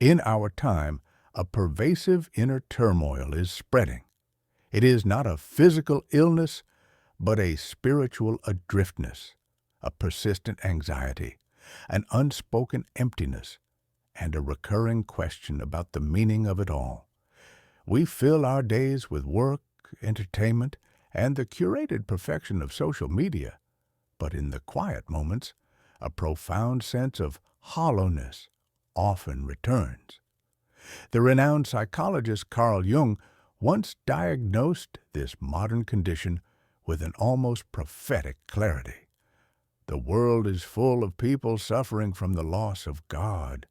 In our time, a pervasive inner turmoil is spreading. It is not a physical illness, but a spiritual adriftness, a persistent anxiety, an unspoken emptiness, and a recurring question about the meaning of it all. We fill our days with work, entertainment, and the curated perfection of social media, but in the quiet moments, a profound sense of hollowness often returns. The renowned psychologist Carl Jung once diagnosed this modern condition with an almost prophetic clarity. The world is full of people suffering from the loss of God.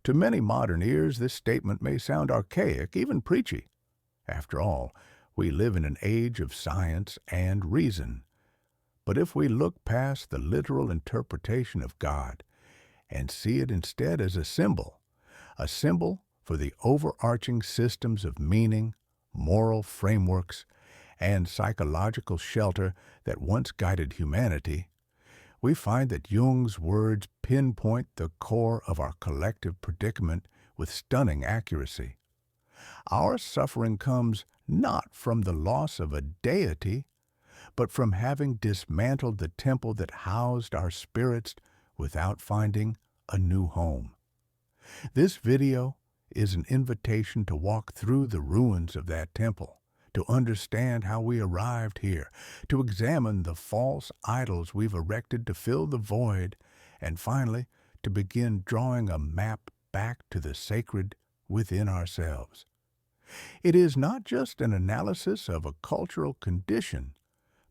To many modern ears, this statement may sound archaic, even preachy. After all, we live in an age of science and reason. But if we look past the literal interpretation of God and see it instead as a symbol for the overarching systems of meaning, moral frameworks, and psychological shelter that once guided humanity, we find that Jung's words pinpoint the core of our collective predicament with stunning accuracy. Our suffering comes not from the loss of a deity, but from having dismantled the temple that housed our spirits without finding a new home. This video is an invitation to walk through the ruins of that temple, to understand how we arrived here, to examine the false idols we've erected to fill the void, and finally, to begin drawing a map back to the sacred within ourselves. It is not just an analysis of a cultural condition,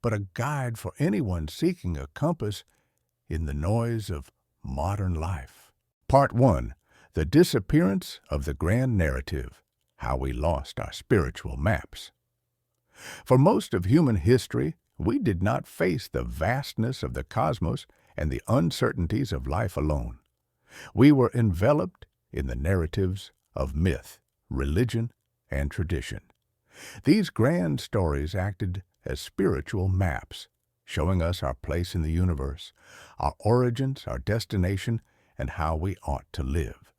but a guide for anyone seeking a compass in the noise of modern life. Part 1. The Disappearance of the Grand Narrative, How We Lost Our Spiritual Maps. For most of human history, we did not face the vastness of the cosmos and the uncertainties of life alone. We were enveloped in the narratives of myth, religion, and tradition. These grand stories acted as spiritual maps, showing us our place in the universe, our origins, our destination, and how we ought to live.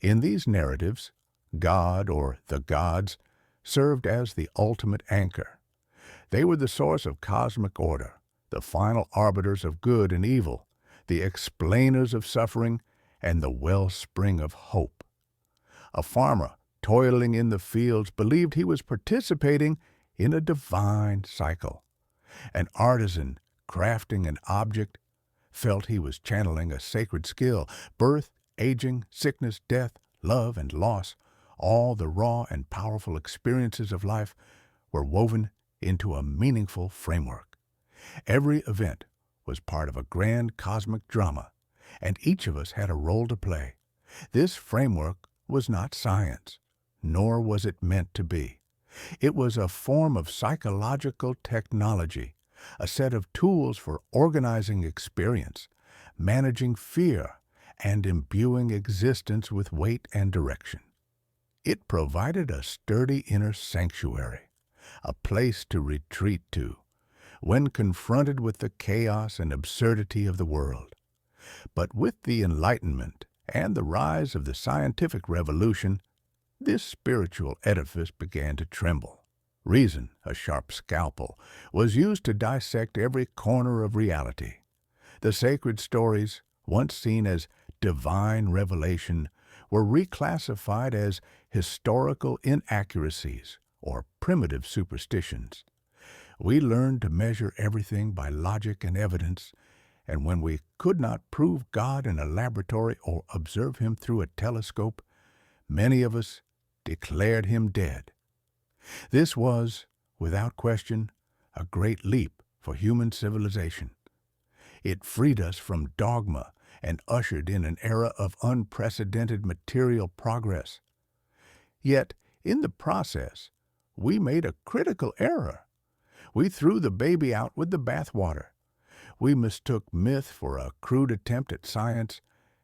In these narratives, God or the gods served as the ultimate anchor. They were the source of cosmic order, the final arbiters of good and evil, the explainers of suffering, and the wellspring of hope. A farmer toiling in the fields believed he was participating in a divine cycle. An artisan crafting an object felt he was channeling a sacred skill. Birth, aging, sickness, death, love, and loss, all the raw and powerful experiences of life were woven into a meaningful framework. Every event was part of a grand cosmic drama, and each of us had a role to play. This framework was not science, nor was it meant to be. It was a form of psychological technology, a set of tools for organizing experience, managing fear, and imbuing existence with weight and direction. It provided a sturdy inner sanctuary, a place to retreat to when confronted with the chaos and absurdity of the world. But with the Enlightenment and the rise of the scientific revolution, this spiritual edifice began to tremble. Reason, a sharp scalpel, was used to dissect every corner of reality. The sacred stories, once seen as divine revelation, were reclassified as historical inaccuracies or primitive superstitions. We learned to measure everything by logic and evidence, and when we could not prove God in a laboratory or observe him through a telescope, many of us declared him dead. This was, without question, a great leap for human civilization. It freed us from dogma and ushered in an era of unprecedented material progress. Yet, in the process, we made a critical error. We threw the baby out with the bathwater. We mistook myth for a crude attempt at science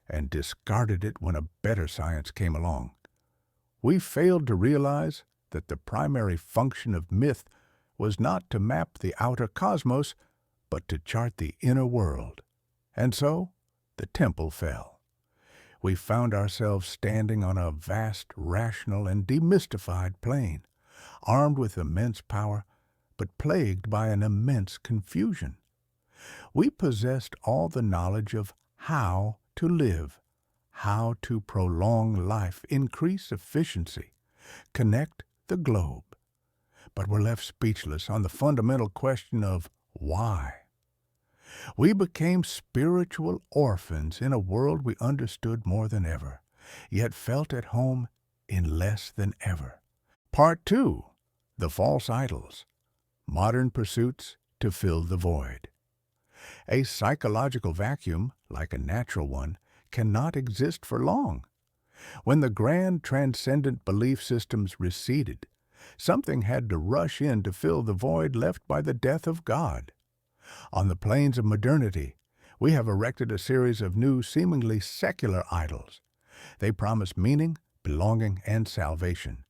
and discarded it when a better science came along. We failed to realize that the primary function of myth was not to map the outer cosmos, but to chart the inner world. And so, the temple fell. We found ourselves standing on a vast, rational, and demystified plane, armed with immense power, but plagued by an immense confusion. We possessed all the knowledge of how to live, how to prolong life, increase efficiency, connect the globe, but were left speechless on the fundamental question of why. We became spiritual orphans in a world we understood more than ever, yet felt at home in less than ever. Part 2. The False Idols. Modern Pursuits to Fill the Void. A psychological vacuum, like a natural one, cannot exist for long. When the grand transcendent belief systems receded, something had to rush in to fill the void left by the death of God. On the plains of modernity, we have erected a series of new, seemingly secular idols. They promise meaning, belonging, and salvation,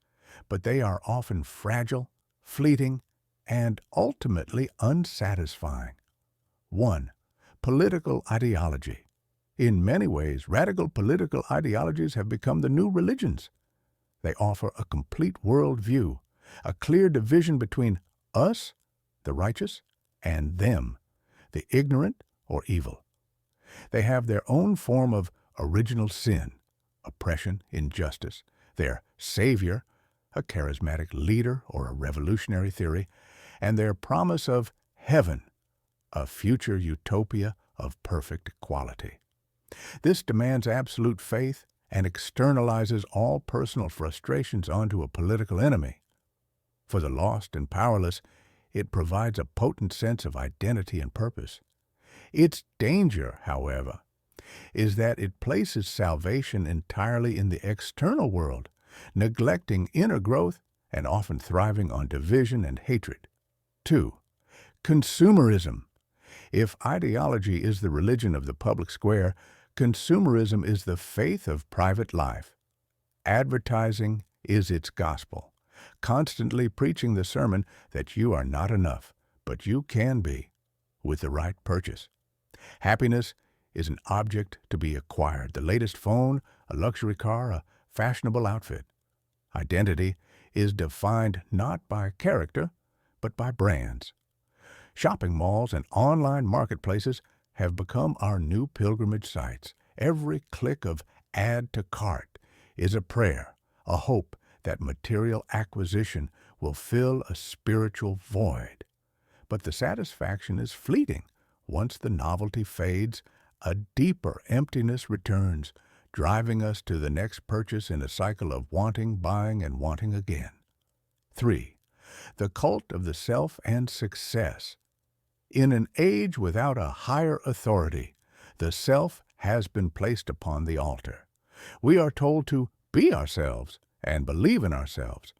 but they are often fragile, fleeting, and ultimately unsatisfying. 1. Political ideology. In many ways, radical political ideologies have become the new religions. They offer a complete worldview, a clear division between us, the righteous, and them, the ignorant or evil. They have their own form of original sin, oppression, injustice, their savior, a charismatic leader or a revolutionary theory, and their promise of heaven, a future utopia of perfect equality. This demands absolute faith and externalizes all personal frustrations onto a political enemy. For the lost and powerless, it provides a potent sense of identity and purpose. Its danger, however, is that it places salvation entirely in the external world, neglecting inner growth and often thriving on division and hatred. 2. Consumerism. If ideology is the religion of the public square, consumerism is the faith of private life. Advertising is its gospel, constantly preaching the sermon that you are not enough, but you can be, with the right purchase. Happiness is an object to be acquired, the latest phone, a luxury car, a fashionable outfit. Identity is defined not by character, but by brands. Shopping malls and online marketplaces have become our new pilgrimage sites. Every click of add to cart is a prayer, a hope that material acquisition will fill a spiritual void. But the satisfaction is fleeting. Once the novelty fades, a deeper emptiness returns, driving us to the next purchase in a cycle of wanting, buying, and wanting again. 3. The cult of the self and success. In an age without a higher authority, the self has been placed upon the altar. We are told to be ourselves and believe in ourselves,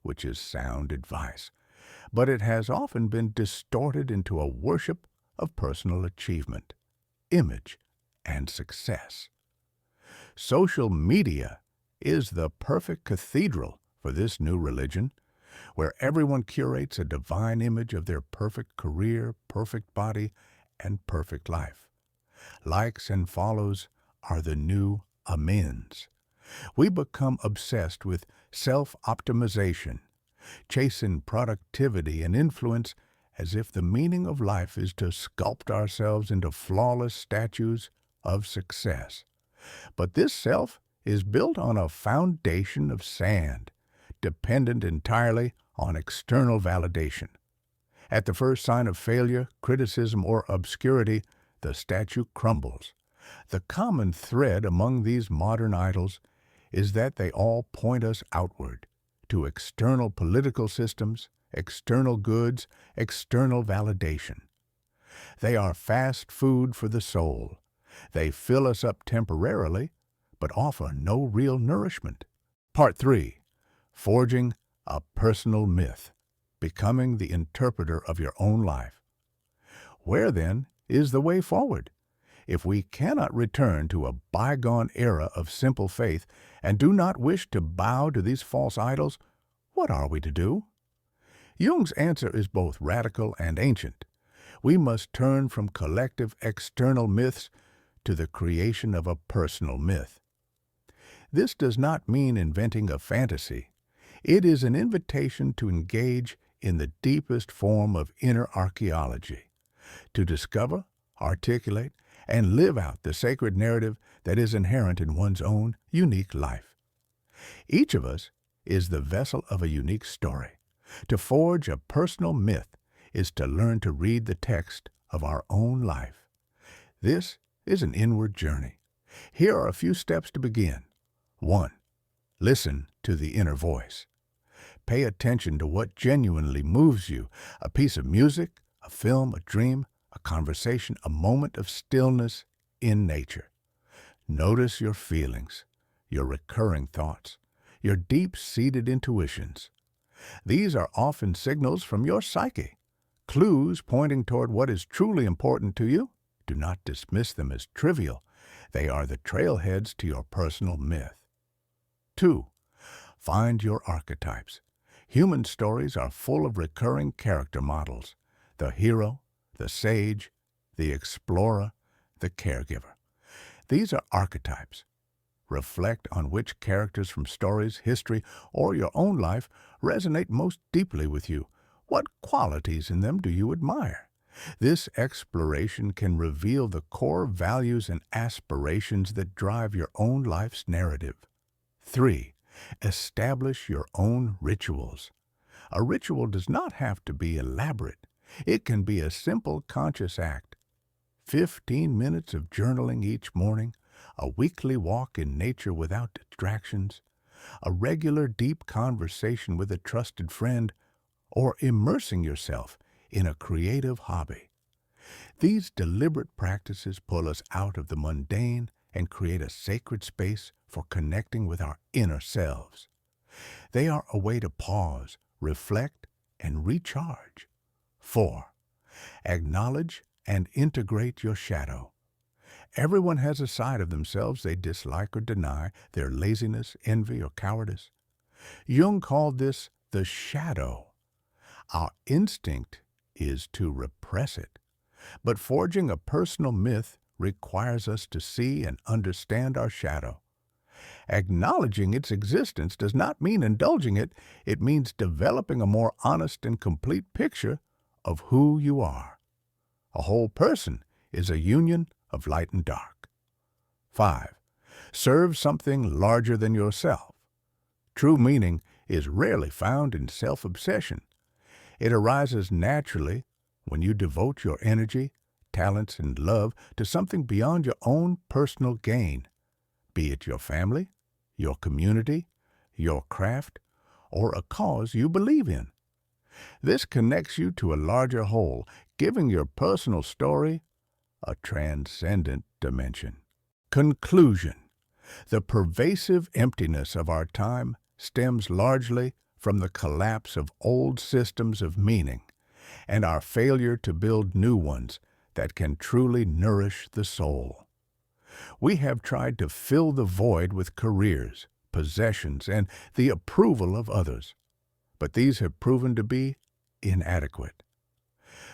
which is sound advice, but it has often been distorted into a worship of personal achievement, image, and success. Social media is the perfect cathedral for this new religion, where everyone curates a divine image of their perfect career, perfect body, and perfect life. Likes and follows are the new amends. We become obsessed with self-optimization, chasing productivity and influence as if the meaning of life is to sculpt ourselves into flawless statues of success. But this self is built on a foundation of sand, dependent entirely on external validation. At the first sign of failure, criticism, or obscurity, the statue crumbles. The common thread among these modern idols is that they all point us outward, to external political systems, external goods, external validation. They are fast food for the soul. They fill us up temporarily, but offer no real nourishment. Part 3. Forging a personal myth, becoming the interpreter of your own life. Where, then, is the way forward? If we cannot return to a bygone era of simple faith and do not wish to bow to these false idols, what are we to do? Jung's answer is both radical and ancient. We must turn from collective external myths to the creation of a personal myth. This does not mean inventing a fantasy. It is an invitation to engage in the deepest form of inner archaeology, to discover, articulate, and live out the sacred narrative that is inherent in one's own unique life. Each of us is the vessel of a unique story. To forge a personal myth is to learn to read the text of our own life. This is an inward journey. Here are a few steps to begin. 1. Listen to the inner voice. Pay attention to what genuinely moves you: a piece of music, a film, a dream, a conversation, a moment of stillness in nature. Notice your feelings, your recurring thoughts, your deep-seated intuitions. These are often signals from your psyche, clues pointing toward what is truly important to you. Do not dismiss them as trivial. They are the trailheads to your personal myth. 2. Find your archetypes. Human stories are full of recurring character models: the hero, the sage, the explorer, the caregiver. These are archetypes. Reflect on which characters from stories, history, or your own life resonate most deeply with you. What qualities in them do you admire? This exploration can reveal the core values and aspirations that drive your own life's narrative. 3. Establish your own rituals. A ritual does not have to be elaborate. It can be a simple conscious act. 15 minutes of journaling each morning, a weekly walk in nature without distractions, a regular deep conversation with a trusted friend, or immersing yourself in a creative hobby. These deliberate practices pull us out of the mundane and create a sacred space for connecting with our inner selves. They are a way to pause, reflect, and recharge. 4. Acknowledge and integrate your shadow. Everyone has a side of themselves they dislike or deny: their laziness, envy, or cowardice. Jung called this the shadow. Our instinct is to repress it, but forging a personal myth requires us to see and understand our shadow. Acknowledging its existence does not mean indulging it. It means developing a more honest and complete picture of who you are. A whole person is a union of light and dark. 5. Serve something larger than yourself. True meaning is rarely found in self-obsession. It arises naturally when you devote your energy, talents, and love to something beyond your own personal gain, be it your family, your community, your craft, or a cause you believe in. This connects you to a larger whole, giving your personal story a transcendent dimension. Conclusion. The pervasive emptiness of our time stems largely from the collapse of old systems of meaning and our failure to build new ones that can truly nourish the soul. We have tried to fill the void with careers, possessions, and the approval of others, but these have proven to be inadequate.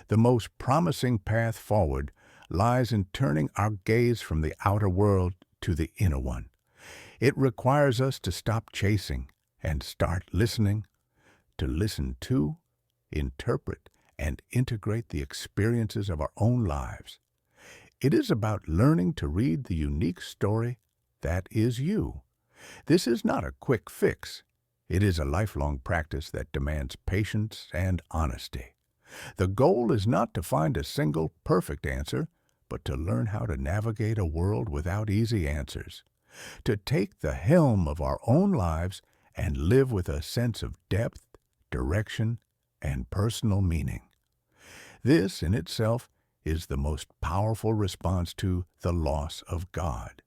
The most promising path forward lies in turning our gaze from the outer world to the inner one. It requires us to stop chasing and start listening, to listen to, interpret, and integrate the experiences of our own lives. It is about learning to read the unique story that is you. This is not a quick fix. It is a lifelong practice that demands patience and honesty. The goal is not to find a single perfect answer, but to learn how to navigate a world without easy answers, to take the helm of our own lives and live with a sense of depth, direction, and personal meaning. This, in itself, is the most powerful response to the loss of God.